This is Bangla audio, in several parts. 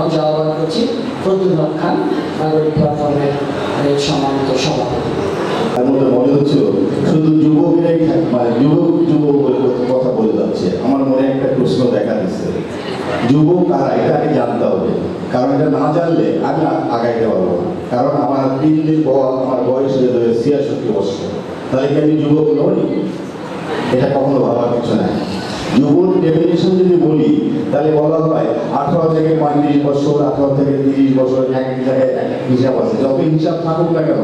মঞ্চ আহ্বান করছি ফজলুল হক খান, নাগরিক প্ল্যাটফর্মের সম্মানিত সভাপতি। তার মধ্যে মনে হচ্ছিল শুধু যুবকেরাই মানে যুবক বলে কথা বলে যাচ্ছে। আমার মনে একটা প্রশ্ন দেখা দিচ্ছে, যুবক কারা এটা আগে জানতে হবে, কারণ এটা না জানলে আমি আগাইতে পারবো না। কারণ আমার 3 দিন পর আমার বয়স হয়ে যাবে 66 বছর, তাহলে কি আমি যুবক নই? এটা কখনো ভাবার কিছু নাই। যুবক ডেফিনেশন যদি বলি তাহলে বলা হয় 18 থেকে 35 বছর, 18 থেকে 30 বছর, এক জায়গায় এক হিসাব আছে, যত হিসাব থাকুক না কেন।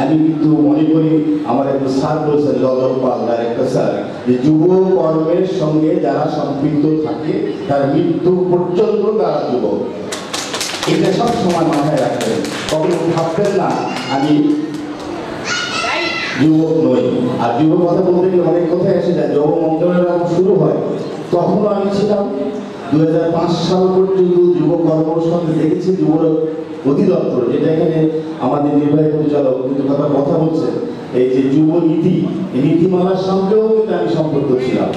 আমি কিন্তু মনে করি আমার একটু স্যার বলছেন, লদরপাল ডাইরেক্টর স্যার, যে যুব কর্মের সঙ্গে যারা সম্পৃক্ত থাকে তার মৃত্যু পর্যন্ত তারা যুবক। এটা সব সময় মাথায় রাখবেন, কখনো ভাববেন না আমি যুবক নই। আর যুবক কথা বলতে গেলে অনেক কথাই এসে যায়। যুব মন্ত্রণালয় যখন শুরু হয় তখনও আমি ছিলাম। 2005 সাল পর্যন্ত যুব কর্মসংস্থান দেখেছি, যুব অধিদপ্তর, যেটা এখানে আমাদের নির্বাহী পরিচালক কিন্তু কথা বলছেন, এই যে যুব নীতি, এই নীতিমালার সঙ্গেও কিন্তু আমি সম্পর্ক ছিলাম।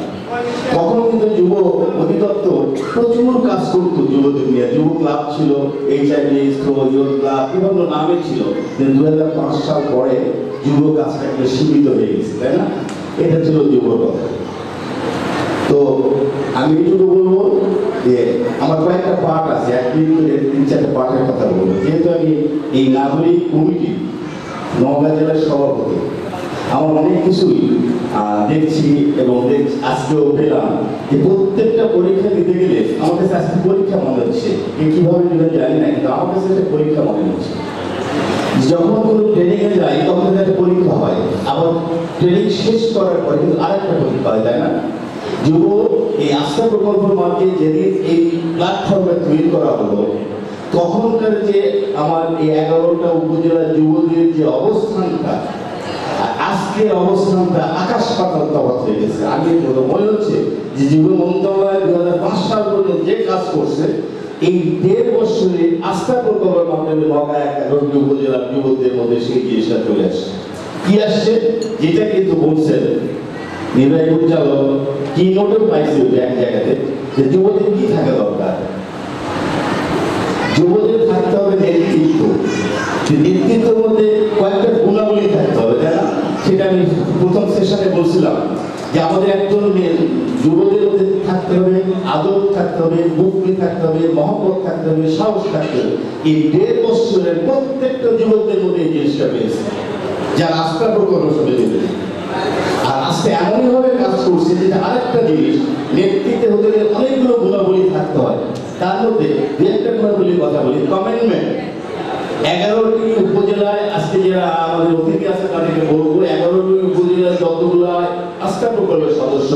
তখন কিন্তু যুব অধিদপ্তর প্রচুর কাজ করত যুবদের নিয়ে। যুব ক্লাব ছিল, HIV ইয়ুথ ক্লাব, বিভিন্ন নামে ছিল। 2005 সাল পরে যুব কাজটা একটু সীমিত হয়ে গেছে, তাই না? এটা ছিল যুবর কথা। তো আমি এটুকু বলবো যে আমার কয়েকটা পার্ট আছে, 1 মিনিট করে 3-4টা পার্টের কথা বলবো। যেহেতু আমি এই নাগরিক কমিটি নওগাঁ জেলার সভাপতি, আমার অনেক কিছুই দেখছি এবং আজকেও পেলাম যে প্রত্যেকটা পরীক্ষা দিতে গেলে আমার কাছে আজকে পরীক্ষা মনে হচ্ছে। কিভাবে জানি না, কিন্তু আমার কাছে একটা পরীক্ষা মনে হচ্ছে। যখন কোনো ট্রেনিংয়ে যাই তখন একটা পরীক্ষা হয়, আবার ট্রেনিং শেষ করার পরে কিন্তু আরেকটা পরীক্ষা হয়, তাই না? যুব এই আস্থা প্রকল্পের মাধ্যমে যেদিন এই প্ল্যাটফর্মে তৈরি করা হলো, তখনকার যে আমার এই 11টা উপজেলার যুবদের যে অবস্থানটা, আজকের অবস্থানটা আকাশ পাতাল তফাৎ হয়ে গেছে। আমি মনে হচ্ছে যে যুব মন্ত্রণালয় 2005 সাল পর্যন্ত যে কাজ করছে, এই 1.5 বছরে আস্থা প্রকল্পের মাধ্যমে নওগাঁ 11টি উপজেলার যুবকদের মধ্যে সেই জিনিসটা চলে আসছে। কি আসছে? যেটা কিন্তু বলছেন নির্বাহী পরিচালক, কি নোটও পাইছে এক জায়গাতে, যে যুবদের কি থাকা দরকার। যুবদের থাকতে হবে নেতৃত্ব। নেতৃত্বের মধ্যে কয়েকটা গুণাবলী থাকতে হবে, তাই না? সেটা আমি প্রথম সেশনে বলছিলাম যে আমাদের একজন যুবদের মধ্যে থাকতে হবে আদর, থাকতে হবে বুকনি, থাকতে হবে মহব্বত, থাকতে হবে সাহস, থাকতে হবে। এই 1.5 বছরের প্রত্যেকটা যুবকদের মধ্যে এই জিনিসটা পেয়েছে, যার আস্থা প্রকল্প সঙ্গে জড়িত। আর আজকে এমনইভাবে কাজ করছে যেটা আরেকটা জিনিস, নেতৃত্বে হতে গেলে অনেকগুলো গুণাবলী থাকতে হয়। তার মধ্যে 2-1টা গুণাবলীর কথা বলি। কমিটমেন্ট। 11টি উপজেলায় আজকে যারা আমাদের অতিথি আছে তাদেরকে বলবো, 11টি উপজেলার যতগুলো আস্থা প্রকল্পের সদস্য,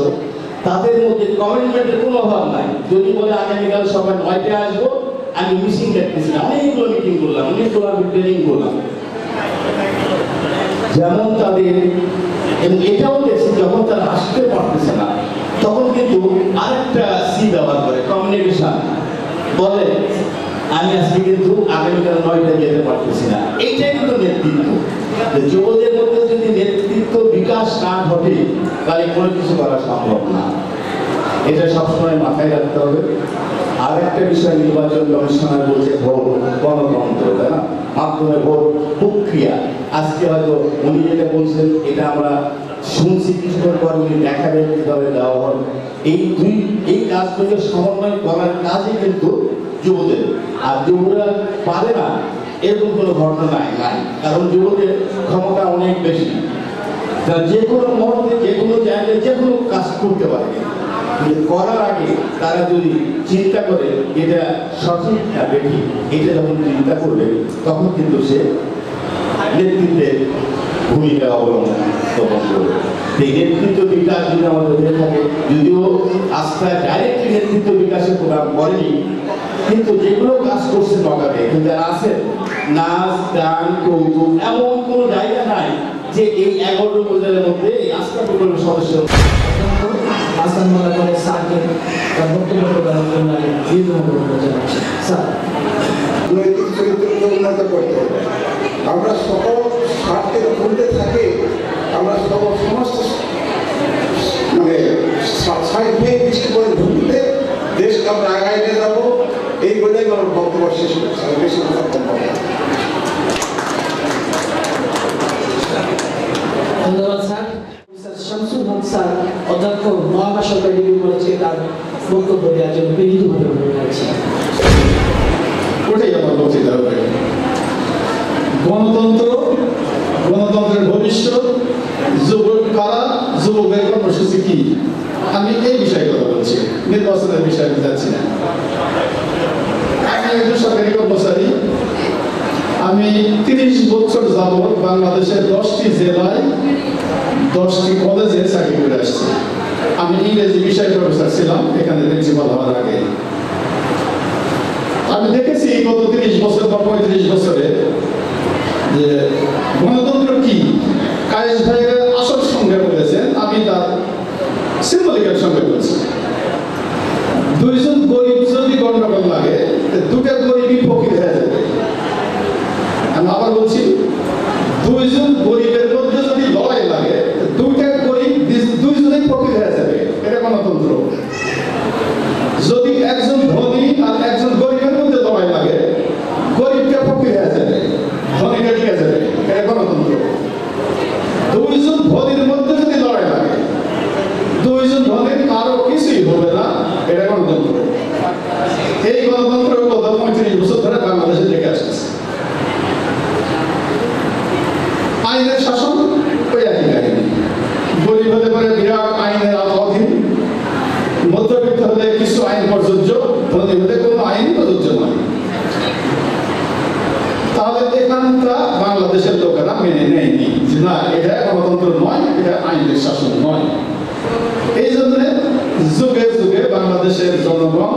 তাদের মধ্যে কমিটমেন্টের কোনো অভাব নাই। যদি বলে আগামীকাল সকাল 9টায় আসবো, আমি মিটিং দেখতেছি না, অনেকগুলো মিটিং করলাম, অনেকগুলো ট্রেনিং করলাম। যেমন তাদের, এবং এটাও দেখছি যখন তারা আসতে পারতেছে না তখন কিন্তু আরেকটা সি ব্যবহার করে, কমিউনিকেশন। বলে আমি আজকে কিন্তু আগামীকাল 9টায় যেতে পারতেছি না। এইটাই কিন্তু নেতৃত্ব। যুবদের মধ্যে যদি নেতৃত্ব বিকাশ না ঘটে তাহলে কোনো কিছু করা সম্ভব না। এটা সবসময় মাথায় রাখতে হবে। আর একটা বিষয়, নির্বাচন কমিশনার বলছে ভোট গণতন্ত্র, তাই না? মাধ্যমে ভোট প্রক্রিয়া। আজকে হয়তো উনি যেটা বলছেন এটা আমরা শুনছি, কিছুক্ষণ পর উনি দেখাবেন কিভাবে দেওয়া হয়। এই কাজগুলো সমন্বয় করার কাজই কিন্তু যুবদের। আর যুবরা পারে না এরকম কোনো ঘটনা নাই, কারণ যুবদের ক্ষমতা অনেক বেশি। তারা যে কোনো মুহূর্তে যে কোনো জায়গায় যে কোনো কাজ করতে পারে, কিন্তু করার আগে তারা যদি চিন্তা করে এটা সঠিক না বেঠিক, এটা যখন চিন্তা করবে তখন কিন্তু সে নেতৃত্বের ভূমিকা অবলম্বন করবে। এই নেতৃত্ব বিকাশ যদি আমাদের হয়ে থাকে, যদিও আস্থায় ডাইরেক্টলি নেতৃত্ব বিকাশের প্রোগ্রাম করেনি, কিন্তু যেগুলো কাজ করছে নওগাঁতে, কিন্তু যারা আছে নাচ গান কৌতুক, এমন কোনো জায়গা নাই যে এই 11 উপজেলার মধ্যে এই আস্থা প্রকল্পের সদস্য আসান মালা করে স্যারকে তার বক্তব্য প্রদানের জন্য আমি দীর্ঘ অনুরোধ জানাচ্ছি। স্যার, নৈতিক চরিত্রকে উন্নত করতে হবে। আমরা সকল স্বার্থের ভুলতে থাকি, আমরা সমস্ত মানে সাইড দৃষ্টিকোণ ভুলতে দেশকে আমরা আগায় নিয়ে যাবো, এই বলেই আমার বক্তব্য বক্তব্য শেষ করছি, বেশি কথা বলবো না। ধন্যবাদ স্যার। স্যার শামসুল হক স্যার অধ্যক্ষ মহানগর সরকারি ডিগ্রি কলেজে তার বক্তব্য দেওয়ার জন্য বিনীতভাবে অনুরোধ করছি। ওটাই আমার বক্তৃতা হবে। গণতন্ত্র, গণতন্ত্রের ভবিষ্যৎ, যুবক কারা, যুবকের কর্মসূচি কি, আমি এই বিষয়ে কথা বলছি, নির্বাচনের বিষয়ে আমি যাচ্ছি না। আমি একজন সরকারি কর্মচারী। আমি 30 বছর যাবৎ বাংলাদেশের 10টি জেলায় 10টি কলেজে চাকরি করে আসছি। আমি ইংরেজি বিষয় প্রফেসর ছিলাম এখানে প্রিন্সিপাল হওয়ার আগে। আমি দেখেছি গত 30 বছর বা 35 বছরে যে গণতন্ত্র কি। কায়েস ভাইয়ের আসল সংজ্ঞা বলেছেন, আমি তার সিম্বলিকের সঙ্গে বলছি। দুইজন গরিব যদি গন্ডগোল লাগে, দুটা গরিবই ফকির হয়ে যাবে। আমি আবার বলছি, দুইজন গরিবের মধ্যে যদি লড়াই লাগে, দুইটা গরিব দুইজনেই ফকির হয়ে যাবে। এটা গণতন্ত্র। যদি একজন ধনী আর একজন গরিবের মধ্যে লড়াই লাগে, গরিবটা ফকির হয়ে যাবে, ধনীটা টিকে যাবে। এটা গণতন্ত্র। দুইজন ধনীর মধ্যে যদি লড়াই লাগে, দুইজন ধনীর কারো কিছুই হবে না। এটা গণতন্ত্র। এই গণতন্ত্র গত 35 বছর ধরে বাংলাদেশে দেখে আসছে। আইনের শাসন ওই একই কাহিনী। গরিব হতে পারে বিরাট আইনের অধীন, মধ্যবিত্ত হলে কিছু আইন প্রযোজ্য, ধনী হলে কোনো আইন প্রযোজ্য নয়। তাহলে এখানটা বাংলাদেশের লোকেরা মেনে নেয়নি যে না, এটা গণতন্ত্র নয়, এটা আইনের শাসন নয়। এই জন্য যুগে যুগে বাংলাদেশের জনগণ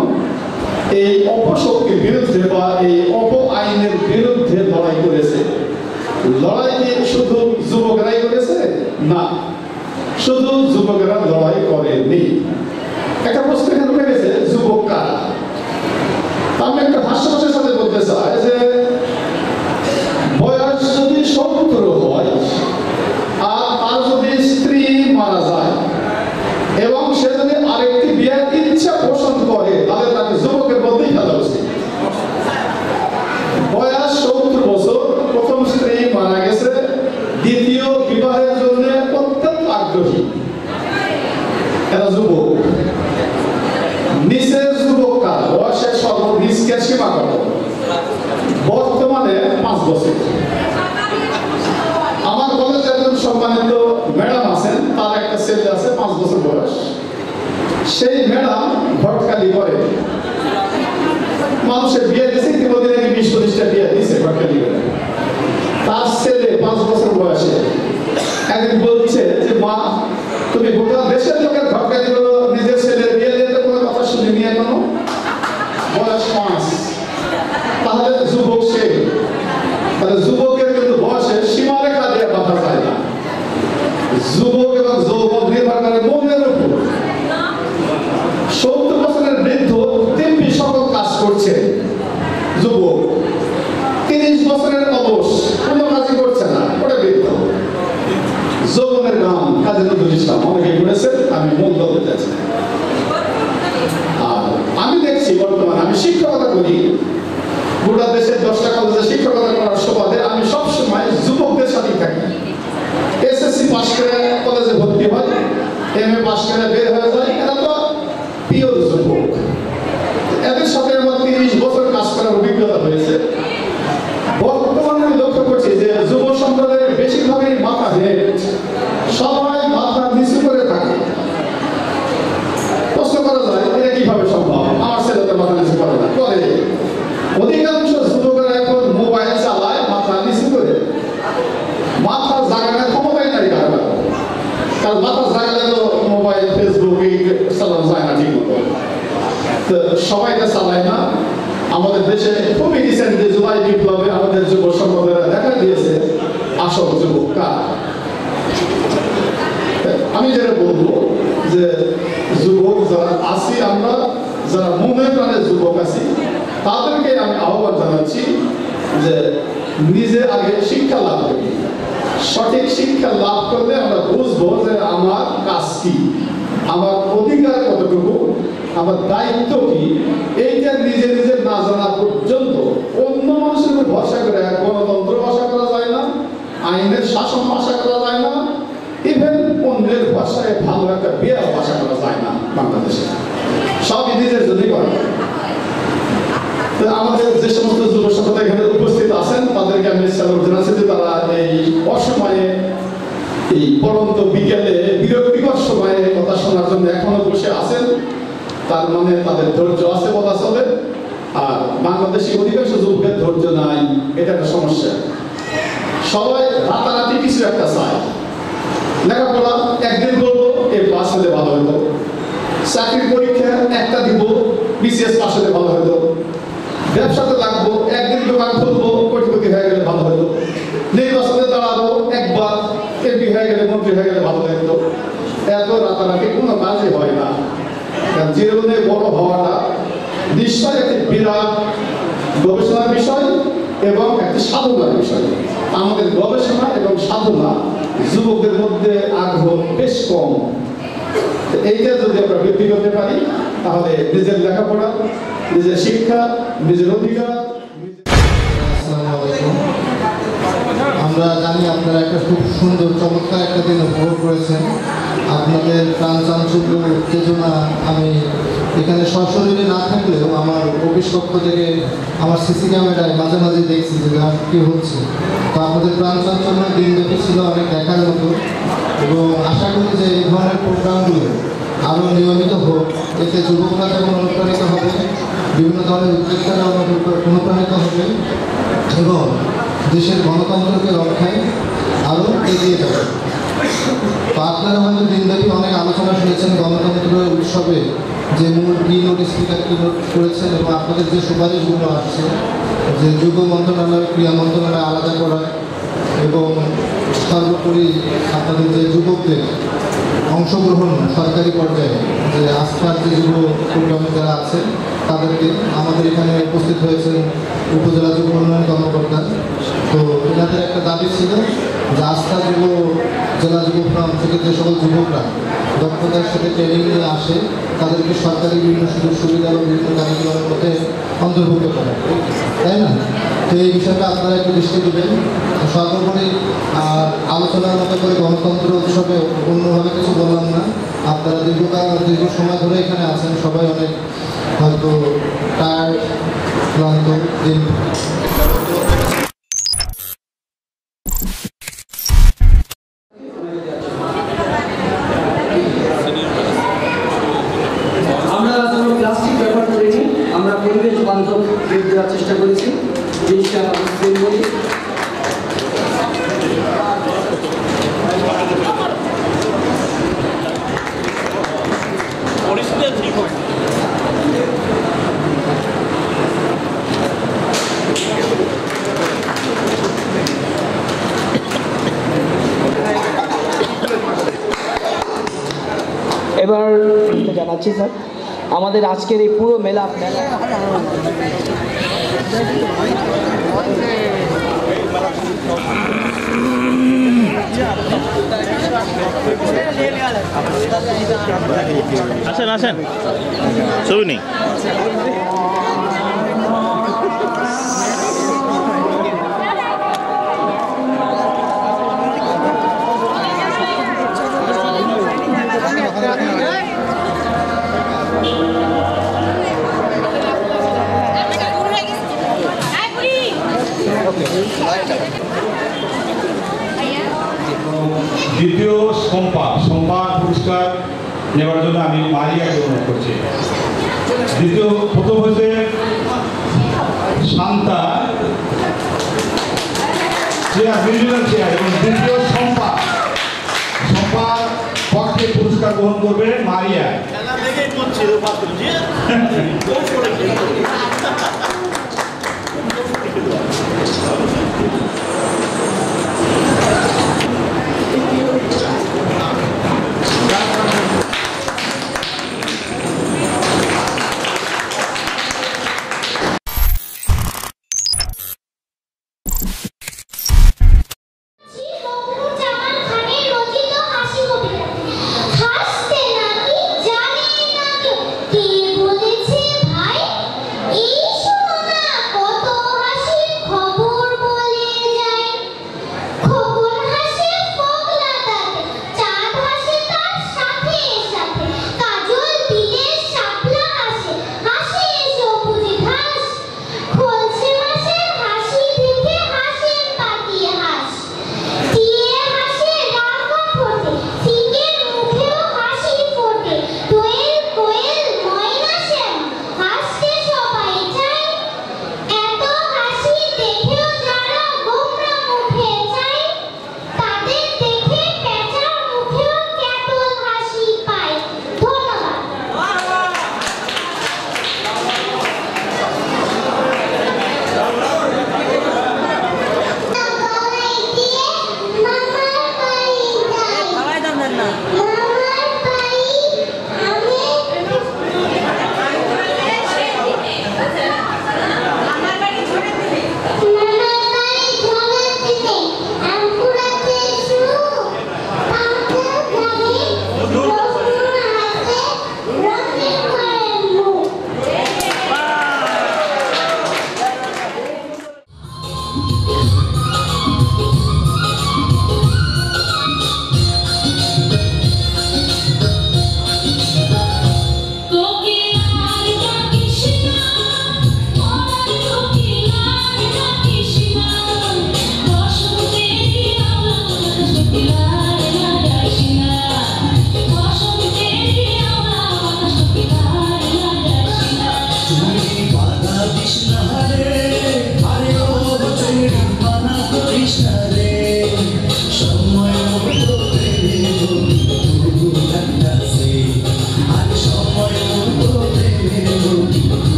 এই অপশক্তির বিরুদ্ধে বা এই অপ আইনের বিরুদ্ধে লড়াই করেছে। লড়াই কি শুধু যুবকেরাই করেছে? না, শুধু যুবকেরা লড়াই করেনি। একটা প্রশ্ন এখানে উঠে গেছে, যুবক কারা? আমি একটা ভাষ্যভাষের সাথে বলতে চাই যে বয়স যদি 70 হয় আর তার যদি স্ত্রী মারা যায় এবং সে যদি আরেকটি বিয়ের ইচ্ছা পোষণ করে, তাহলে তাকে যুবকের মধ্যেই ফেলা উচিত। বয়স 70 বছর, প্রথম স্ত্রী মারা গেছে, দ্বিতীয় বিবাহের জন্য অত্যন্ত আগ্রহী, এরা যুবক। নিচের যুবক কারা? বয়সের সর্বনিচকে সীমা কত? বর্তমানে 5 বছর। আমার কলেজে একজন সম্মানিত ম্যাডাম আছেন, তার একটা ছেলে আছে 5 বছর বয়স। সেই ম্যাডাম ভটকালি করে, মানুষের বিয়ে দিয়েছে, ইতিমধ্যে নাকি 20-25টা বিয়ে দিয়েছে ভটকালি করে। তার ছেলে 5 বছর বয়সে একদিন বলছে যে মা, তুমি গোটা দেশের লোকের ভটকালি করো, নিজের ছেলের বিয়ে দিতে কোনো কথা শুনিনি এখনো। বয়স 5, তাহলে যুবক সে। তাহলে যুবকের কিন্তু বয়সের সীমারেখা দিয়ে কথা যায় না। যুবক এবং যৌবন নির্ভর করে মনের উপর। 70 বছরের বৃদ্ধ তেমনি সকল কাজ করছে যুবক। 30 বছরের অলস, কোনো কাজই করছে না, ওটা বৃদ্ধ। যৌবনের গান কাজী নজরুল ইসলাম অনেকে করেছে, আমি মূল বলতে চাইছি। আর আমি দেখছি বর্তমানে, আমি শিক্ষকতা করি, গোটা দেশের 10টা কলেজে শিক্ষকতা করার সুবাদে আমি সবসময় যুবকদের সাথে থাকি। এসএসসি পাস করে কলেজে ভর্তি হয়, এমএ পাস করে বের হয়ে যায়, এরা তো পিওর যুবক। এদের সাথে আমার 30 বছর কাজ করার অভিজ্ঞতা হয়েছে। বর্তমানে আমি লক্ষ্য করছি যে যুব সম্প্রদায়ের বেশিরভাগই মাথা হেঁট, সবাই মাথা নিচু করে থাকে। প্রশ্ন করা যায় এটা কিভাবে সম্ভব? আমার ছেলে তো মাথা নিচু করে না, করে। অধিকাংশ যুবকেরা এখন মোবাইল চালায় মাথা নিচু করে। মাথা জাগানোর ক্ষমতাই নাই কারণ, কারণ মাথা জাগালে তো মোবাইল, ফেসবুক চালানো যায় না ঠিক মতো। তো সবাই তো চালায় না। আমাদের দেশে খুবই রিসেন্টলি জুলাই বিপ্লবে আমাদের যুব সম্প্রদায়েরা দেখা দিয়েছে আসল যুবক কার। আমি যেটা বলবো যে যুবক যারা আছি, আমরা যারা মনে প্রাণে যুবক আছি, তাদেরকে আমি আহ্বান জানাচ্ছি যে নিজে আগে শিক্ষা লাভ করি। সঠিক শিক্ষা লাভ করলে আমরা বুঝবো যে আমার কাজ কি, আমার অধিকার কতটুকু, আমার দায়িত্ব কি, এইটা নিজে নিজে না জানা পর্যন্ত অন্য মানুষের উপর ভরসা করে গণতন্ত্র আশা করা যায় না, আইনের শাসন আশা করা যায় না, ইভেন অন্যের ভাষায় ভালো একটা বিয়ে আশা করা যায় না। বাংলাদেশে সবই নিজের জন্যই করে। আমাদের যে সমস্ত যুব সংসদ এখানে উপস্থিত আছেন তাদেরকে আমি স্যালুট জানাচ্ছি যে তারা এই অসময়ে, এই পরন্ত বিকেলে বিরক্তিকর সময়ে কথা শোনার জন্য এখনো বসে আছেন। তার মানে তাদের ধৈর্য আছে বলা চলে। আর বাংলাদেশি অধিকাংশ যুবকের ধৈর্য নাই, এটা একটা সমস্যা। সবাই রাতারাতি কিছু একটা চায়। লেখাপড়া একদিন করবো, এ পাস হলে ভালো হতো। চাকরির পরীক্ষা একটা দিব, বিসিএস পাস হলে ভালো হতো। ব্যবসাতে লাগবো, একদিন দোকান খুলবো, কোটিপতি হয়ে গেলে ভালো হতো। নির্বাচনে দাঁড়াবো, একবার এমপি হয়ে গেলে, মন্ত্রী হয়ে গেলে ভালো লাগতো। এত রাতারাতি কোনো কাজই হয় না। জীবনে বড় হওয়াটা নিশ্চয় একটি বিরাট গবেষণার বিষয় এবং একটি সাধনার বিষয়। আমাদের গবেষণা এবং সাধনা যুবকদের মধ্যে আগ্রহ বেশ কম। এইটা যদি আমরা বৃদ্ধি করতে পারি তাহলে নিজের লেখাপড়া, নিজের শিক্ষা, নিজের অধিকার। আমরা জানি আপনারা একটা খুব সুন্দর চমৎকার একটা দিন উপভোগ করেছেন। আপনাদের প্রাণ চাঞ্চল্য, উত্তেজনা আমি এখানে সশরীরে না থাকলেও আমার অফিস পক্ষ থেকে আমার সিসি ক্যামেরায় মাঝে মাঝে দেখছি যে কী হচ্ছে। তো আপনাদের প্রাণ চাঞ্চল্য দিনব্যাপী ছিল অনেক দেখার মতো, এবং আশা করি যে এই ধরনের প্রোগ্রামগুলো আরও নিয়মিত হোক। এতে যুবকরা যেমন অনুপ্রাণিত হবে, বিভিন্ন ধরনের উদ্যোক্তারা অনুপ্রাণিত হবে এবং দেশের গণতন্ত্রকে রক্ষায় আরও এগিয়ে যাবে। তো আপনারা হয়তো দিনব্যাপী অনেক আলোচনা শুনেছেন গণতন্ত্র উৎসবে যে মূল কি নোট স্পিকার কি নোট করেছেন, এবং আপনাদের যে সুপারিশগুলো আসছে যে যুব মন্ত্রণালয়, ক্রীড়া মন্ত্রণালয় আলাদা করা, এবং সর্বোপরি আপনাদের যে যুবকদের অংশগ্রহণ সরকারি পর্যায়ে, যে আস্থার যে যুব প্রোগ্রামে যারা আছে তাদেরকে, আমাদের এখানে উপস্থিত হয়েছেন উপজেলা যুব উন্নয়ন কর্মকর্তা। তো এনাদের একটা দাবি ছিল যে আস্থা যুব জেলা যুব ফোরাম থেকে যে সকল যুবকরা দক্ষতার সাথে ট্রেনিং নিয়ে আসে তাদেরকে সরকারি বিভিন্ন সুযোগ সুবিধা এবং বিভিন্ন কার্যক্রমের মধ্যে অন্তর্ভুক্ত করে, তাই না? তো এই বিষয়টা আপনারা একটু দৃষ্টি দেবেন। সর্বোপরি আলোচনার মতো করে গণতন্ত্র উৎসবে অন্যভাবে কিছু বললাম না। আপনারা দীর্ঘ সময় ধরে এখানে আছেন, সবাই অনেক হয়তো টায়ার্ড, ক্লান্ত দিন। আমরা কোনো প্লাস্টিক ব্যবহার করিনি, আমরা পরিবেশ বান্ধব গিফট দেওয়ার চেষ্টা করেছি। জিনিসটা বলি এবার জানাচ্ছি স্যার, আমাদের আজকের এই পুরো মেলা আসেন আসেন, ছবি নেই। দ্বিতীয় সম্পা পুরস্কার নেওয়ার জন্য আমি মারিয়াকে অনুরোধ করছি। প্রথম হচ্ছে শান্তা চেয়ার, এবং দ্বিতীয় সম্পা পক্ষে পুরস্কার গ্রহণ করবে মারিয়া। কি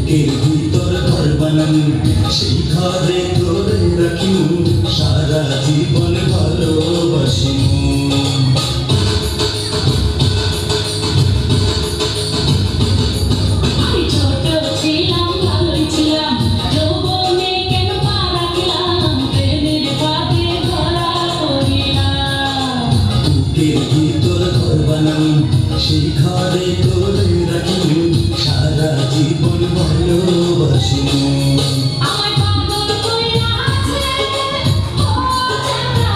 বুকের ভিতর ঘর বানানো সেই ঘরে তোরে রাখি সারা জীবন ভালোবাসি আমি ছোট ছিলাম ভালোই ছিলাম যৌবনে কেন পা রাখলাম প্রেমের ফাঁদে ধরা পড়িলাম বুকের ভিতর ঘর বানানো সেই ঘরে তোরে রাখি সারা জীবন ভালোবাসি আমার পাগল কইরা আছে ও জানা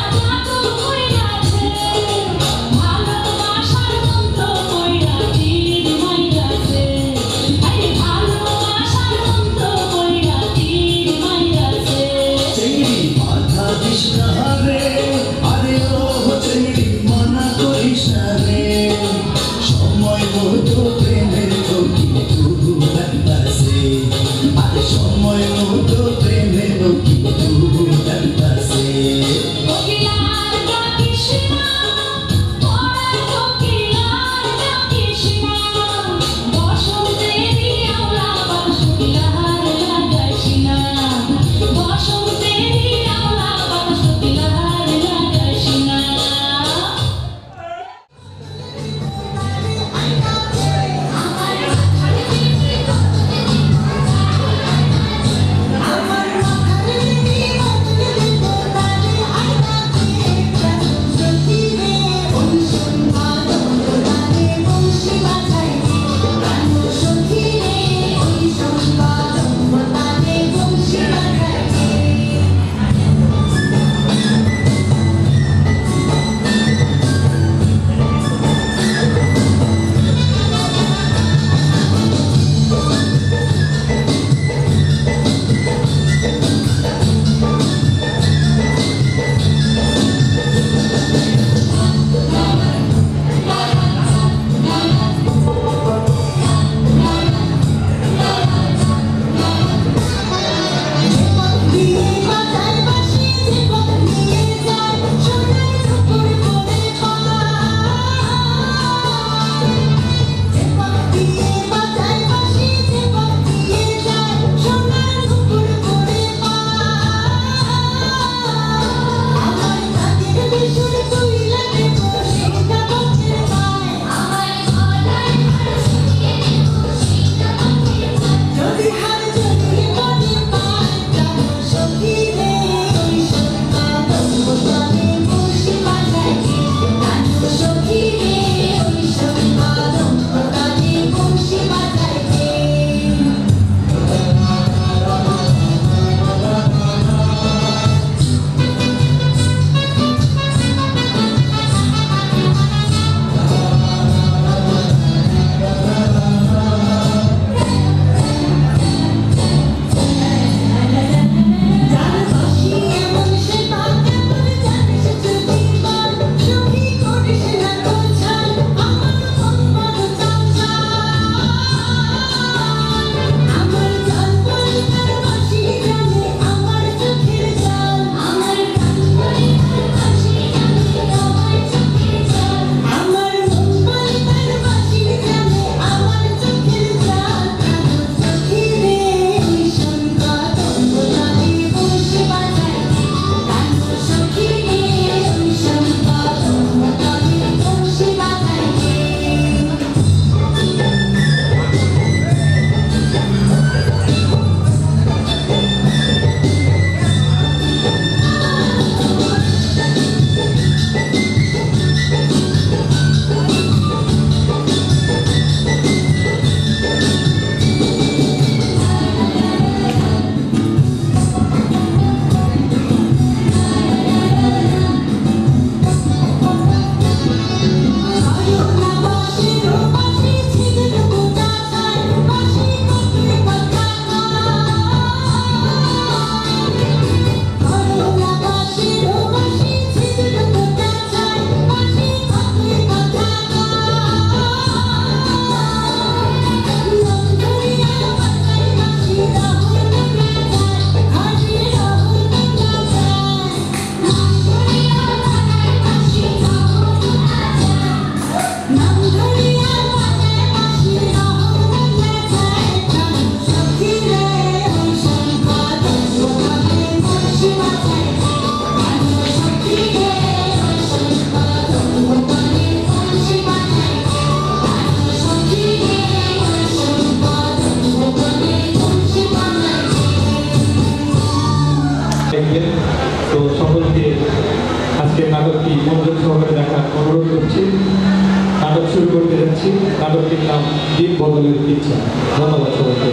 দিন বদলের ইচ্ছা। ধন্যবাদ সবাইকে।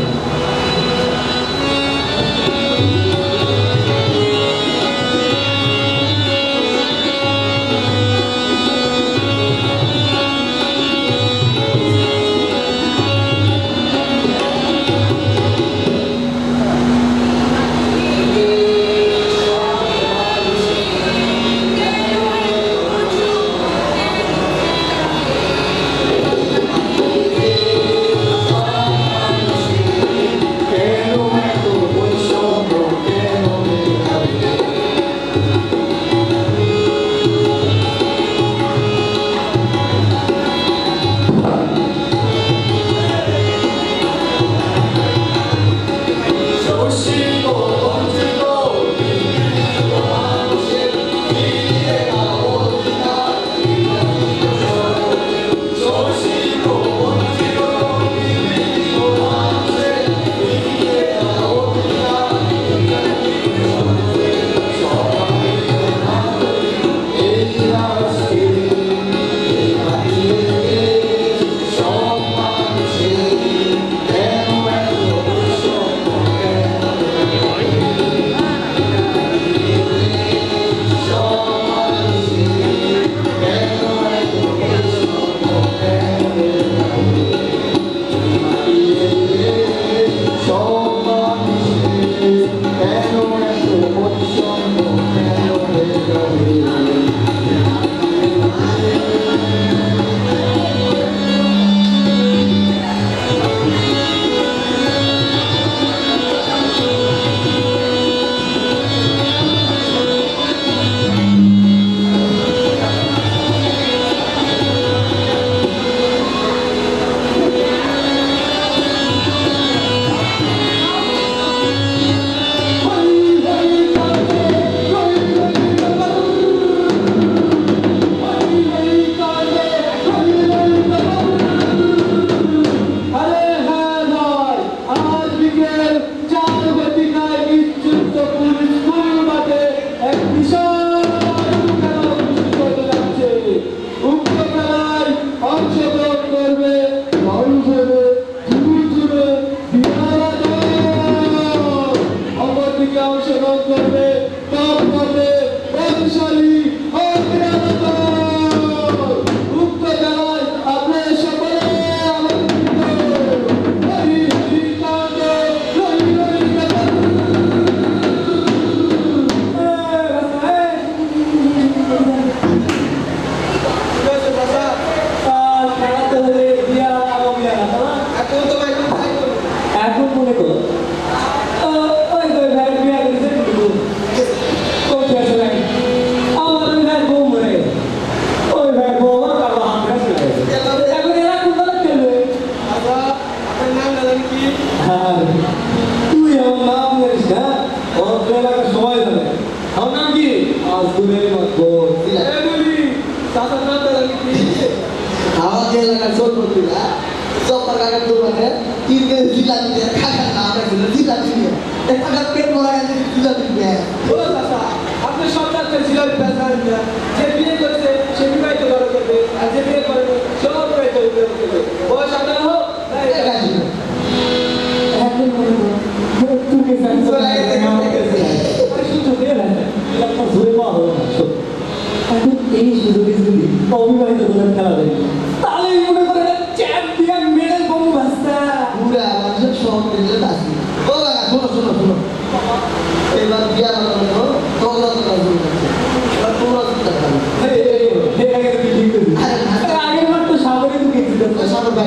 Sabar,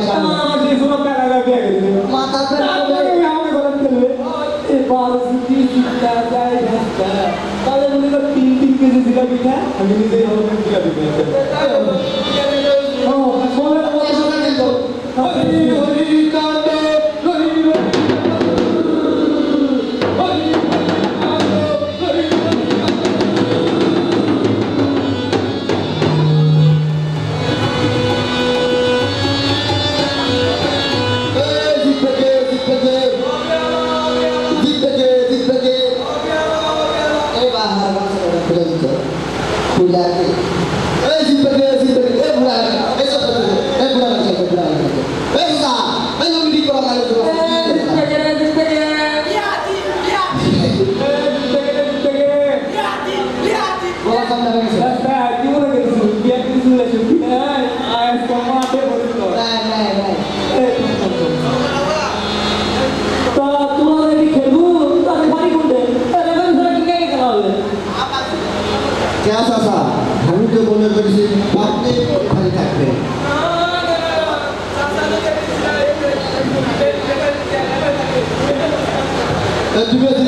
তুমি আছে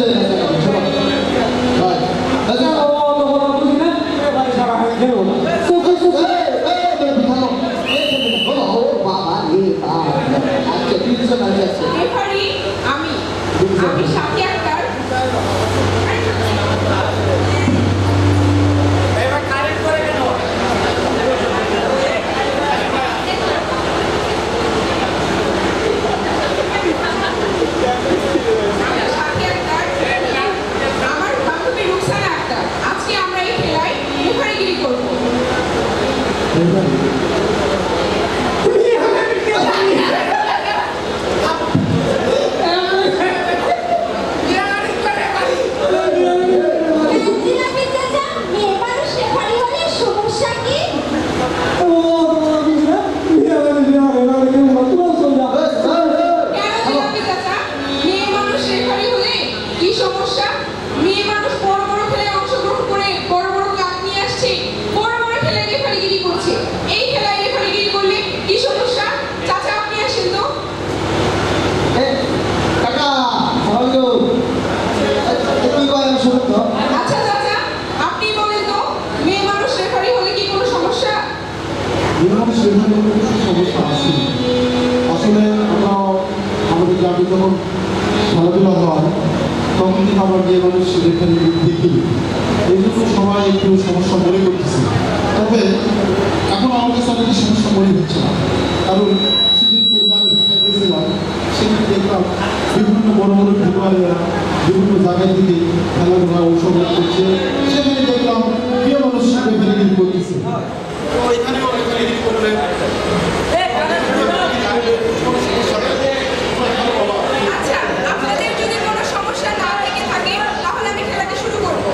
আমি সাথী আক্তার আমার বান্ধবী রুকসানা আক্তার আজকে আমরা এই খেলায় মুখারিগিরি করবো সমস্যা আছে আসলে আমরা আমাদের গ্রামে যখন খেলাধুলা হয় তখন কিন্তু আমরা মেয়ে মানুষ এখানে দেখি এই জন্য সবাই একটু সমস্যা মনে করতেছে তবে এখন আমাদের সাথে সমস্যা মনে হচ্ছে না কারণ কিছুদিন পূর্বে আমি ঢাকায় গেছিলাম সেখানে দেখলাম বিভিন্ন বড় বড় খেলোয়াড়েরা বিভিন্ন জায়গা থেকে খেলাধুলা অংশগ্রহণ করছে সেখানে দেখলাম মেয়ে মানুষ রেফারিং করতেছে আচ্ছা আপনাদের যদি কোনো সমস্যা না থেকে থাকে তাহলে আমি খেলাটা শুরু করবো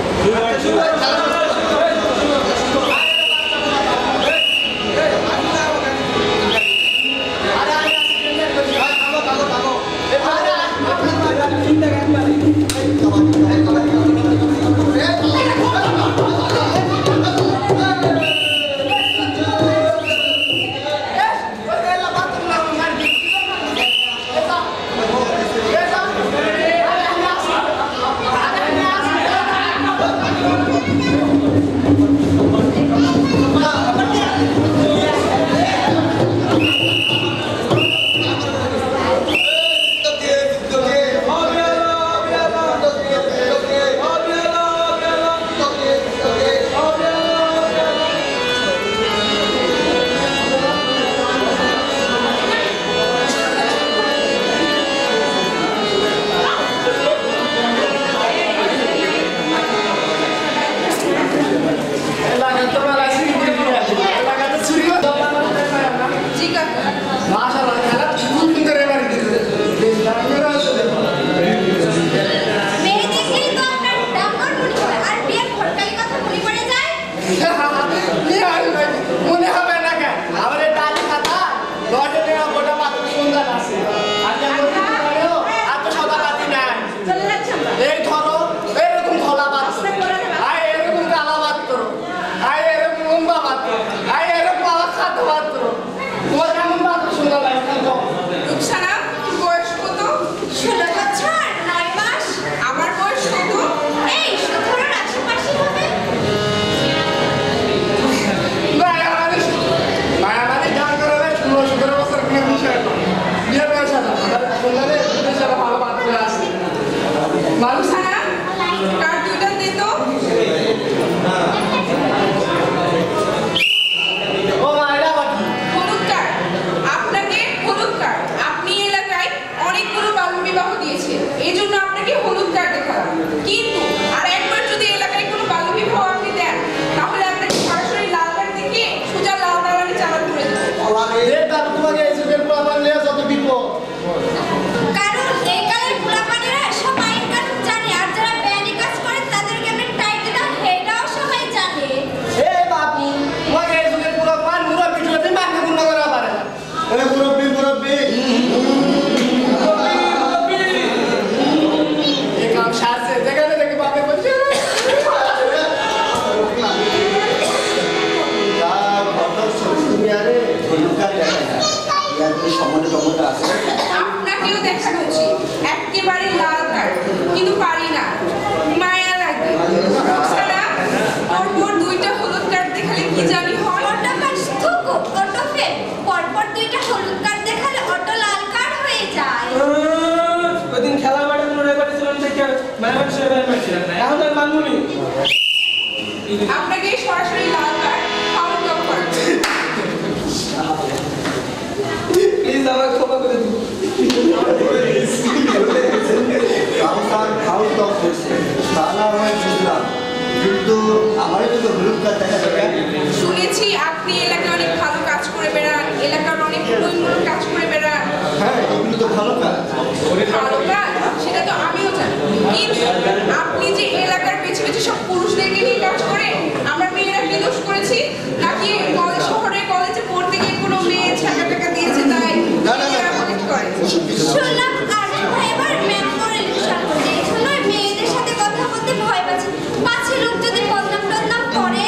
আপনাকে সরাসরি লাল কার্ড আউট অফ করা প্লিজ আমার ক্ষমা করে দিন। আউট অফ করছে তাহলে আমি বুঝলাম, কিন্তু আমার তো হলুদ কার্ড দেখা যাবে। শুনেছি আপনি এলাকায় অনেক ভালো কাজ করে বেড়ান, এলাকার অনেক উন্নয়নমূলক কাজ করে বেড়ান। হ্যাঁ, এগুলো তো ভালো কাজ। ভালো কাজ সেটা তো আমিও জানি, কিন্তু আপনি যে এলাকার পেছনে পেছনে সব পুরুষদেরকে নিয়ে কাজ করেন, আমরা মেয়েরা কি দোষ করেছি? নাকি কলেজ শহরে কলেজে পড়তে গিয়ে কোনো মেয়ে ছাকা টাকা দিয়েছে তাই মেয়েরা কলেজ করে? শুনলাম আরজু ভাই এবার মেম্বার ইলেকশন করতে এজন্য মেয়েদের সাথে কথা বলতে ভয় পাচ্ছে। পাছে লোক যদি বদনাম টদনাম করে।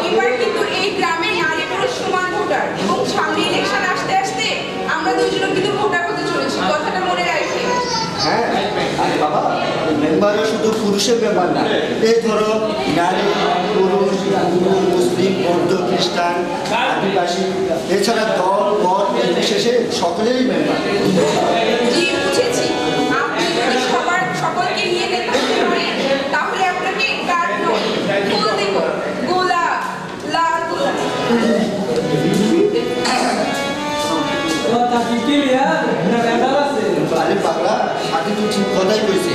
এবার কিন্তু এই গ্রামের নারী পুরুষ সমান ভোটার, এবং সামনে ইলেকশন আসতে আসতে আমরা দুজনে কিন্তু ভোটার হতে চলেছি, কথাটা মনে রাখবেন। হ্যাঁ, আরে বাবা, মেম্বারও শুধু পুরুষের মেম্বার না, এই ধরো নারী, পুরুষ, হিন্দু, মুসলিম, বৌদ্ধ, খ্রিস্টান, আদিবাসী, এছাড়া দল মত নির্বিশেষে সকলেরই মেম্বার। জি বুঝেছি, আপনি যদি সকলকে নিয়ে নেতৃত্ব করেন তাহলে আপনাকে কার্ড নয় ফুল দেব, গোলাপ, লাল গোলাপ। কথা কি ক্লিয়ার না ব্যাপার আছে? আরে পাগলা, সাথে তো ঠিক কথাই কইছে,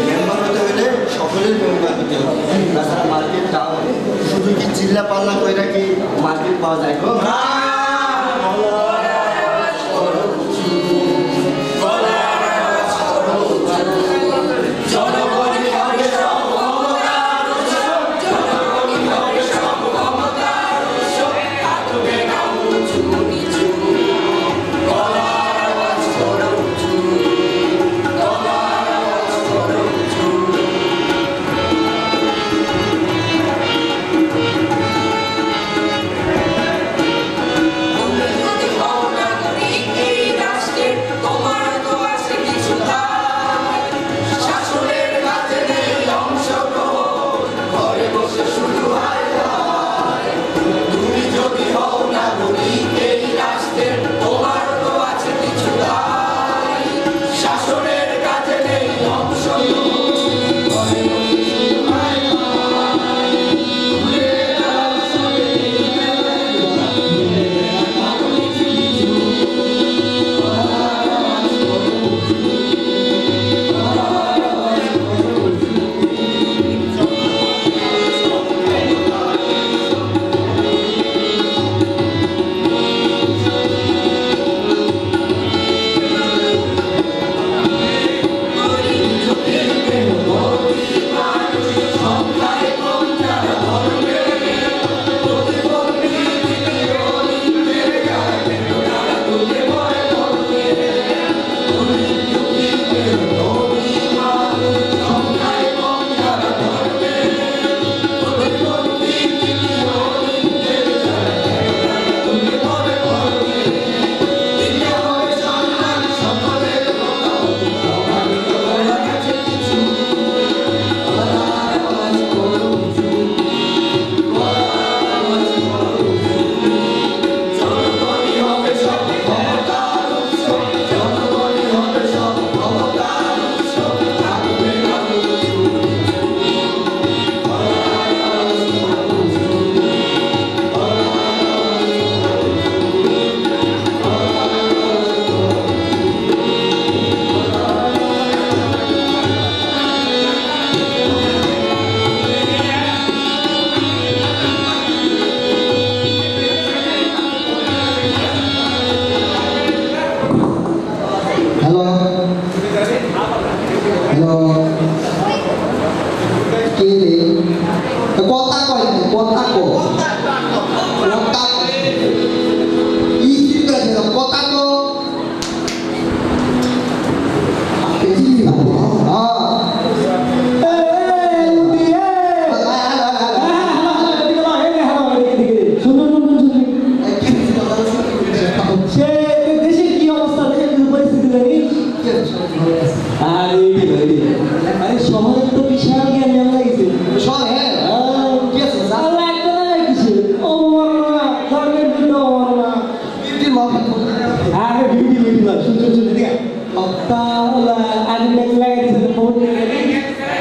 মেম্বার হতে হলে সকলের মেম্বার হতে হবে। তাছাড়া মার্কেট টাও শুধু কি চিল্লা পাল্লা কইরা কি মার্কেট পাওয়া যায় গো?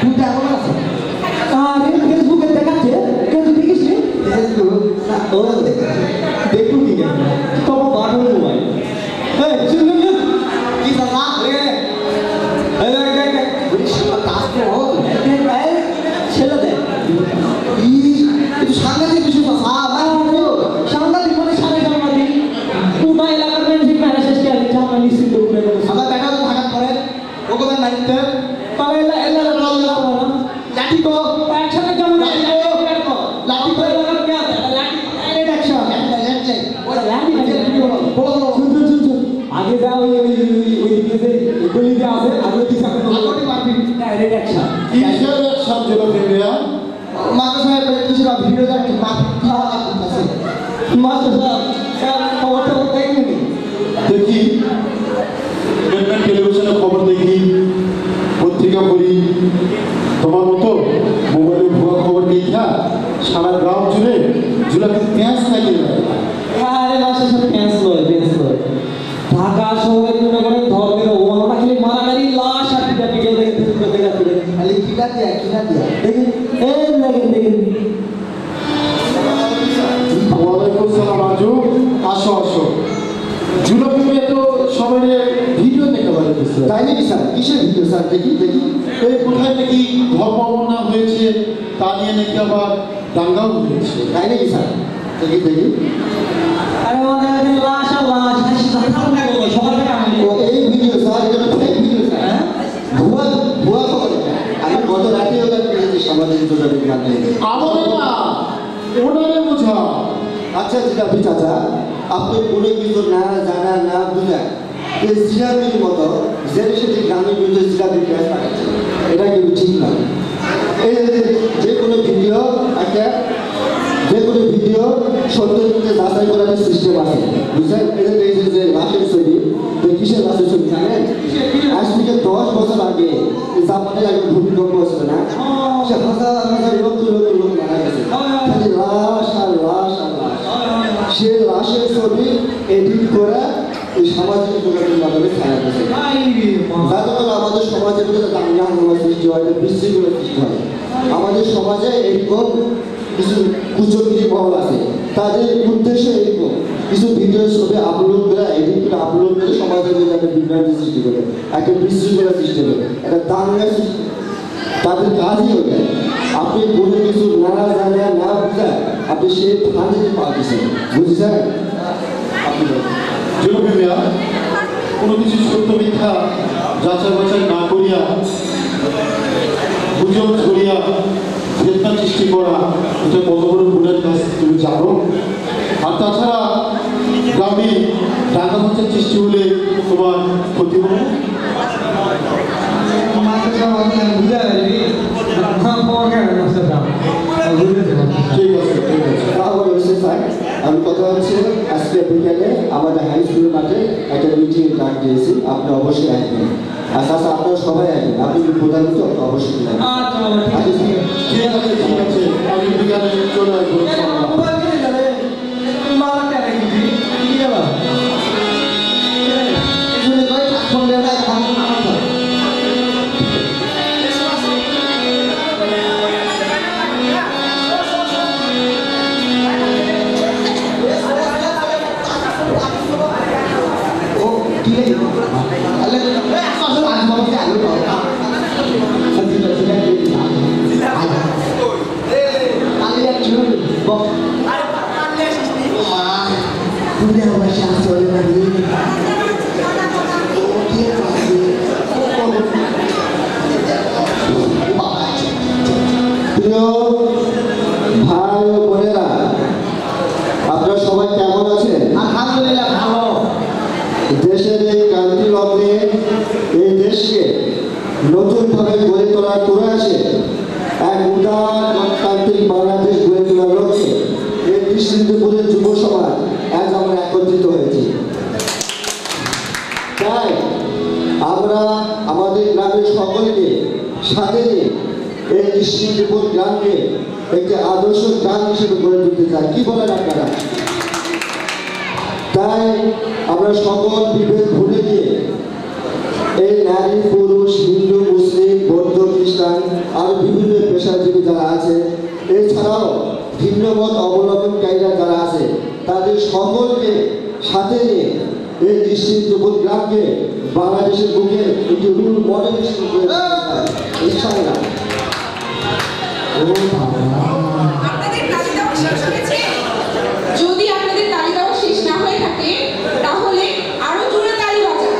Duta দেখুন কি কেন তো বাড়ো মোবাইল এই শুনুন না কি সালা রে এই কাজ তো ছেলে দে সাংঘাতিক বিষয় সাংঘাতিক মানে সাংঘাতিক পুরো এলাকার মেনজিক মেরা শেষ করে জামা নিশ্চিত করে আমার বেটা তো থাকার পরে ওকে মাইতে তাহলে এলা লাঠি কো একসাথে কেমন লাঠি কো এলাকার কে আছে লাঠি আরে দেখছো ওই লাঠি বলো শুন আগে যাও ওই দিকে যে গলি দিয়ে আছে আগে দিকে আগোটি মারবি ডাইরেক্ট অ্যাকশন কিসের অ্যাকশন চলো ফেমিয়া মাস্টার সাহেব কিছু না ভিডিও দেখতে খাওয়া আছে মাস্টার সাহেব খবরটা দেখবেন দেখি গভর্নমেন্ট টেলিভিশনে খবর দেখি পত্রিকা পড়ি তোমার মতো মোবাইলে ভুয়া খবর দেখা সারা গ্রাম জুড়ে জুলাকে প্যাঁচ লাগিয়ে দেয় আরে মাস্টার সাহেব প্যাঁচ লয় ঢাকা শহরে মনে করেন ধর্মের ওমানটা খালি মারামারি লাশ আর পিটা পিটা দেখে খালি কিটা দিয়া দেখেন এই দেখেন ওয়ালাইকুম সালাম রাজু আসো আসো জুলাকে তো সবাই ভিডিও দেখতে পারে তাই নাকি স্যার কিসের ভিডিও স্যার দেখি এই কোথায় নাকি ধর্ম অবমাননা হয়েছে তা নিয়ে নাকি আবার দাঙ্গাও হয়েছে তাই নাকি স্যার দেখি আরে ওদের লাশ আর লাশ হাসি কথা বলে সবার থেকে আমি এই ভিডিও স্যার এটা ফেক ভিডিও স্যার ভুয়া খবর আমি গত রাতে ওটা পেয়েছি সামাজিক যোগাযোগ মাধ্যমে আমাদের না ওনারে বোঝা আচ্ছা জিলাপি চাচা আপনি কোনো কিছু না জানা না বুঝা এই জিলাপির মতো যে সেটি গ্রামের বিরুদ্ধে জিলাপি গ্যাস লাগাচ্ছে এটা কিন্তু ঠিক না এই যে কোনো ভিডিও একটা যে কোনো ভিডিও সত্যের মধ্যে যাচাই করার সিস্টেম আছে বুঝলেন এটা দেখছেন যে লাশের ছবি কিসের লাশের ছবি জানেন আজ থেকে 10 বছর আগে জাপানের একটা ভূমিকম্প হয়েছিল না সে হাজার লোক মারা গেছে খালি লাশ আর লাশ আর লাশ সে লাশের ছবি এডিট করে এই সামাজিক যোগাযোগ মাধ্যমে ছায়া গেছে যার জন্য আমাদের সমাজের মধ্যে দাঙ্গা হাঙ্গামা সৃষ্টি হয় বিশৃঙ্খলা সৃষ্টি হয় আমাদের সমাজে এরকম কিছু কুচক্রী মহল আছে তাদের উদ্দেশ্য এরকম কিছু ভিডিও ছবি আপলোড করে এডিট করে আপলোড করে সমাজের মধ্যে একটা বিভ্রান্তি সৃষ্টি করে একটা বিশৃঙ্খলা সৃষ্টি করে একটা দাঙ্গা সৃষ্টি তাদের কাজই ওটা আপনি কোনো কিছু না জানা না বুঝা আপনি সেই ফাঁদে পা দিচ্ছেন বুঝছেন আপনি জনপ্রিয়া কোনো কিছু সত্য মিথ্যা যাচাই বাছাই না করিয়া গুজব ছড়িয়া ফেতনা সৃষ্টি করা এটা কত বড় গুণের কাজ তুমি জানো আর তাছাড়া গ্রামে টাকা পয়সার সৃষ্টি হলে তোমার ক্ষতি হবে ঠিক আছে আমি কথা হচ্ছে আজকে বিকেলে আমাদের হাই স্কুলের মাঠে একটা মিটিং ডাক দিয়েছি আপনি অবশ্যই আসবেন আর তাছাড়া আপনারা সবাই আসবেন আপনি প্রধান হচ্ছে অবশ্যই ঠিক আছে আমি বিকালে চলে আসবো ভাই ও বোনেরা আপনারা সবাই কেমন আছেন? আলহামদুলিল্লাহ ভালো। দেশের এই ক্রান্তি লগ্নে এই দেশকে নতুনভাবে গড়ে তোলার প্রয়াসে এক উদার গণতান্ত্রিক বাংলাদেশ গড়ে তোলার লক্ষ্যে এই কৃষ্ণপুরের যুব সমাজ আজ আমরা একত্রিত হয়েছি। তাই আমরা আমাদের গ্রামের সকলকে সাথে নিয়ে এই কৃষ্ণপুর গ্রামকে একটি আদর্শ গ্রাম হিসেবে গড়ে তুলতে চাই। কি বলেন আপনারা? তাই আমরা সকল বিভেদ ভুলে গিয়ে এই নারী পুরুষ হিন্দু মুসলিম বৌদ্ধ খ্রিস্টান আর বিভিন্ন পেশাজীবী যারা আছে এছাড়াও ভিন্ন মত অবলম্বনকারীরা যারা আছে তাদের সকলকে সাথে নিয়ে এই নিশ্চিন্তপুর গ্রামকে বাংলাদেশের বুকে একটি রুল মডেল ইনশাআল্লাহ। আপনাদের তালি দেওয়া শেষ হয়েছে? যদি আপনাদের তালি দেওয়া শেষ না হয়ে থাকে তাহলে আরো জোরে তালি বাজান।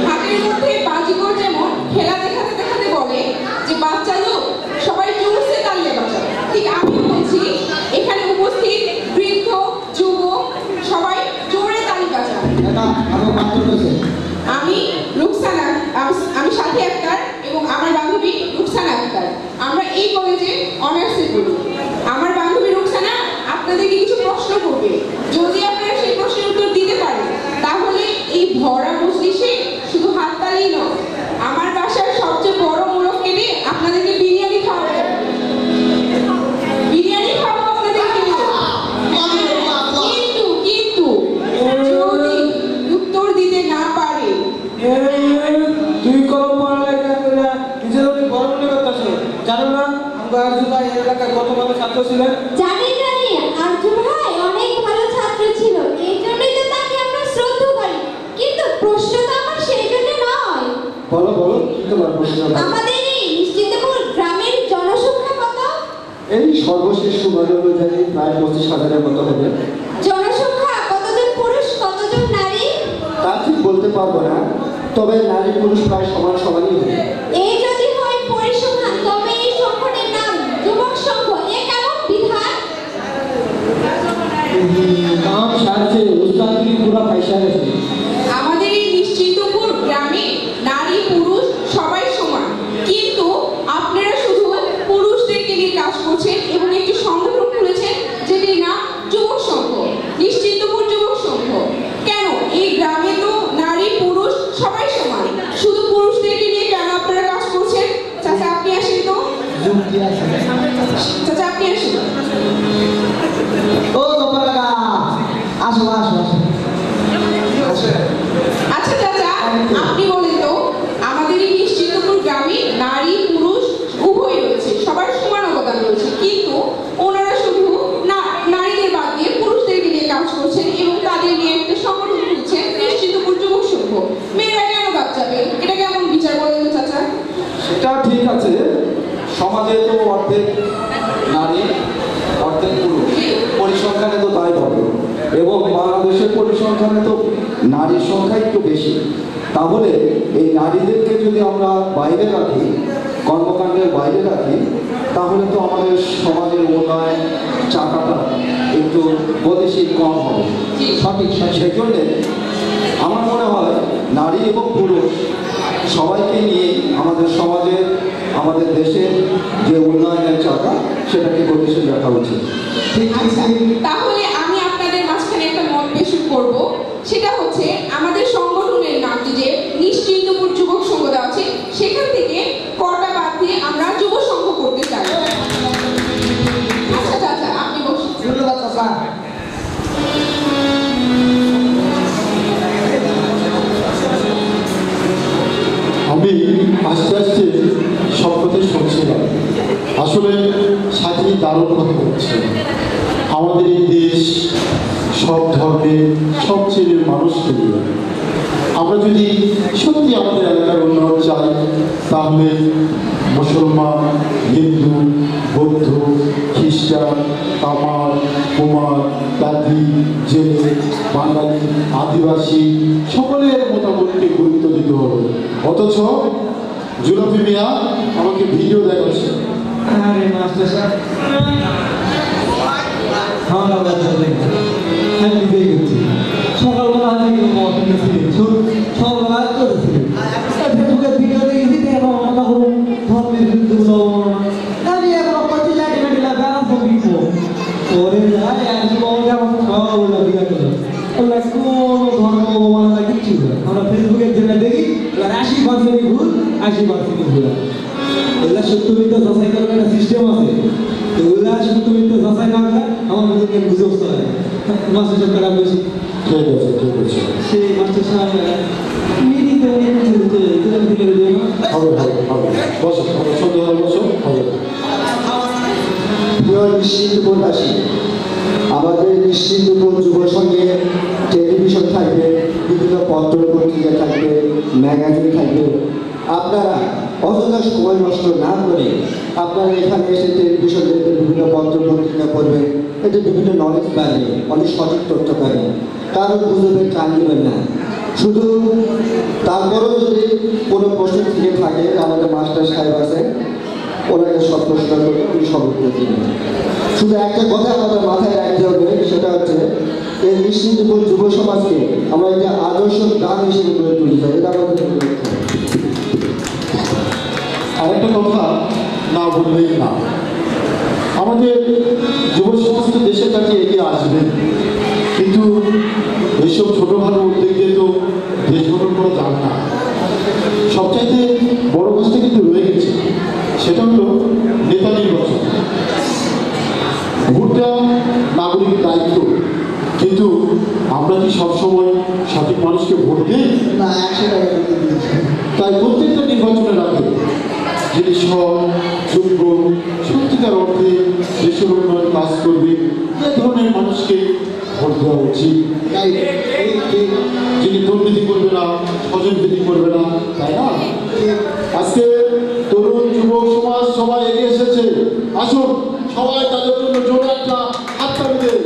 হাতের মধ্যে বাজিকর যেমন খেলা দেখাতে দেখাতে বলে যে বাচ্চা লোক সবাই জোরসে তালি বাজান, ঠিক আমি বলছি এখানে উপস্থিত বৃদ্ধ যুবক সবাই জোরে তালি বাজান। আমি রুকসানা, আমি সাথী আক্তার এবং আমার বান্ধবী রুকসানা আক্তার। আমরা এই কলেজে অনার্সে পড়ি। আমার বান্ধবী রুকসানা আপনাদেরকে কিছু প্রশ্ন করবে। যদি আপনারা সেই প্রশ্নের উত্তর দিতে পারেন তাহলে এই ভরা মজলিসে শুধু হাততালি নয়, আমার বাসার সবচেয়ে বড় মোরগ কেটে আপনাদেরকে বিরিয়ানি খাওয়াবো। বিরিয়ানি খাওয়াবো আপনাদেরকে। কিন্তু যদি উত্তর দিতে না পারে তুই কম পড়ালেখা করে নিজের অনেক বড় মনে করতেছ। জানো না আমরা আর্জুন ভাই এই এলাকার কত ভালো ছাত্র ছিলেন? জানি আর্জুন ভাই অনেক ভালো ছাত্র ছিল, এই জন্যই তো তাকে আমরা শ্রদ্ধা করি। কিন্তু প্রশ্ন তো আমার সেই জন্য নয়। বলো বলো কি তোমার প্রশ্ন? আমাদের এই নিশ্চিন্তপুর গ্রামের জনসংখ্যা কত? এই সর্বশেষ সময় অনুযায়ী প্রায় 25,000-এর মতো হবে। জনসংখ্যা কতজন পুরুষ কতজন নারী? তা ঠিক বলতে পারবো না, তবে নারী পুরুষ প্রায় সমান সমানই হবে। এই যদি হয় পরিসংখ্যান, তবে এই সংখ্যাটির নাম যুবক সংঘ। এ কেমন বিধান? নাম সারছে উস্তাদ কি পুরো পয়সা গেছে। আমাদের এই নিশ্চিন্তপুর গ্রামে নারী পুরুষ সবাই সমান, কিন্তু আপনারা শুধু পুরুষদেরকে নিয়ে কাজ করছেন এবং একটি সংগঠন খুলেছেন যেটির নাম যুবক সংঘ, নিশ্চিন্তপুর যুবক সংঘ। কেন এই গ্রামে তো নারী পুরুষ সবাই সমান, শুধু পুরুষদেরকে নিয়ে কেন আপনারা কাজ করছেন? চাচা আপনি আসেন তো। চাচা আপনি আসেন। ও তোমরা আসো আসো আসো। আচ্ছা চাচা আপনি বলেন তো, আমাদের এই নিশ্চিন্তপুর গ্রামে নারী পুরুষ উভয় রয়েছে, সবার সমান অবদান রয়েছে, কিন্তু ওনারা শুধু নারীদের বাদ দিয়ে পুরুষদেরকে নিয়ে কাজ করছেন এবং তাদের নিয়ে একটা সংগঠন খুলছেন নিশ্চিন্তপুর যুবক সংঘ। মেয়েরা কেন বাদ যাবে? এটা কেমন বিচার বলেন তো চাচা? সেটা ঠিক আছে, সমাজে তো অর্ধেক নারী অর্ধেক পুরুষ, পরিসংখ্যানে তো তাই বলে, এবং বাংলাদেশের পরিসংখ্যানে তো নারীর সংখ্যা একটু বেশি। তাহলে এই নারীদেরকে যদি আমরা বাইরে রাখি, কর্মকাণ্ডের বাইরে রাখি, তাহলে তো আমাদের সমাজের উন্নয়ন চাকাটা একটু গতিশীল কম হবে। সঠিক, সেই জন্যে আমার মনে হয় নারী এবং পুরুষ সবাইকে নিয়ে আমাদের সমাজে, আমাদের দেশের যে উন্নয়নের চাকা সেটাকে গতিশীল রাখা উচিত। তাহলে আমি আপনাদের মাঝখানে একটা মত পেশ করব, সেটা হচ্ছে আমাদের সংগঠনের নামটি যে নিশ্চিন্তপুর যুবক সংঘ দেওয়া আছে, সেখান থেকে কটা বাদ দিয়ে আমরা যুব সংঘ করতে চাই। আচ্ছা চাচা আপনি বসুন। ধন্যবাদ চাচা। আমি আস্তে আস্তে সব কথা শুনছিলাম, আসলে সাথী দারুণ কথা বলছে। আমাদের এই দেশ সব ধর্মের সব শ্রেণীর মানুষকে নিয়ে। আমরা যদি সত্যি আমাদের এলাকার উন্নয়ন চাই, তাহলে মুসলমান, হিন্দু, বৌদ্ধ, খ্রিস্টান, তামার, কুমার, তাঁতি, জেলে, বাঙালি, আদিবাসী সকলের মতামতকে গুরুত্ব দিতে হবে। অথচ জুলফি মিয়া আমাকে ভিডিও দেখাচ্ছে। আরে মাস্টার সাহেব, আমরা আমি দেখেছি সকালবেলা থেকে সব রাত করেছিলেন ফেসবুকের ভিডিও দেখেছি, মনে করুন ধর্মের বিরুদ্ধে আমি এখন করছি লাঠি মাটি ব্যালান্স দিব ওরে যায় সবগুলো বিয়ে করলো ওগুলো কোনো ধর্ম মানে কিচ্ছু আমরা ফেসবুকের জন্য দেখি 80% ভুল 80% ভুল। এগুলা সত্যমিথ্যা যাচাই করার একটা সিস্টেম আছে, এগুলা সত্যমিথ্যা যাচাই না করে আমার মধ্যে বুঝে উঠতে হয়। মাস্টার সাহেব টাকা বেশি ঠিক আছে, ঠিক আছে, সেই মাস্টার সাহেব মিনিতে হবে হবে হবে, বসো, সুন্দর বসো, হবে। নিশ্চিন্তপুরবাসী। আমাদের নিশ্চিন্তপুর যুব সংঘে টেলিভিশন থাকবে, বিভিন্ন পত্র পত্রিকা থাকবে, ম্যাগাজিন থাকবে। আপনারা অযথা সময় নষ্ট না করে আপনারা এখানে এসে টেলিভিশন দেখবেন, বিভিন্ন পত্র পত্রিকা পড়বেন, এতে বিভিন্ন নলেজ বাড়বে, অনেক সঠিক তথ্য পাবেন। কারো গুজবের কান দেবেন না। শুধু তারপরেও যদি কোনো প্রশ্ন থেকে থাকে, আমাদের মাস্টার সাহেব আছে, ওনাকে সব প্রশ্ন করবে, উনি সব উত্তর দিবেন। শুধু একটা কথা আমাদের মাথায় রাখতে হবে, সেটা হচ্ছে এই নিশ্চিন্তপুর যুব সমাজকে আমরা একটা আদর্শ গান হিসেবে গড়ে তুলতে চাই। এটা আমাদের আরেকটা কথা না বললেই না, আমাদের যুব সমাজ তো দেশের কাছে এগিয়ে আসবে, কিন্তু এইসব ছোটোখাটো উদ্যোগে তো দেশ গঠন করা যাবে না। সবচাইতে বড় কাজটা কিন্তু রয়ে গেছে, সেটা হলো নেতা নির্বাচন। ভোটটা নাগরিক দায়িত্ব, কিন্তু আমরা কি সবসময় সঠিক মানুষকে ভোট দিই না? তাই প্রত্যেকটা নির্বাচনের আগে যিনি সৎ, যোগ্য, সত্যিকার অর্থে দেশের উন্নয়ন কাজ করবে, এ ধরনের মানুষকে ভোট দেওয়া উচিত। যিনি দুর্নীতি করবে না, স্বজনপ্রীতি করবে না, তাই না? আজকে তরুণ যুবক সমাজ সবাই এগিয়ে এসেছে, আসুন সবাই তাদের জন্য জোরে একটা হাততালি দেয়।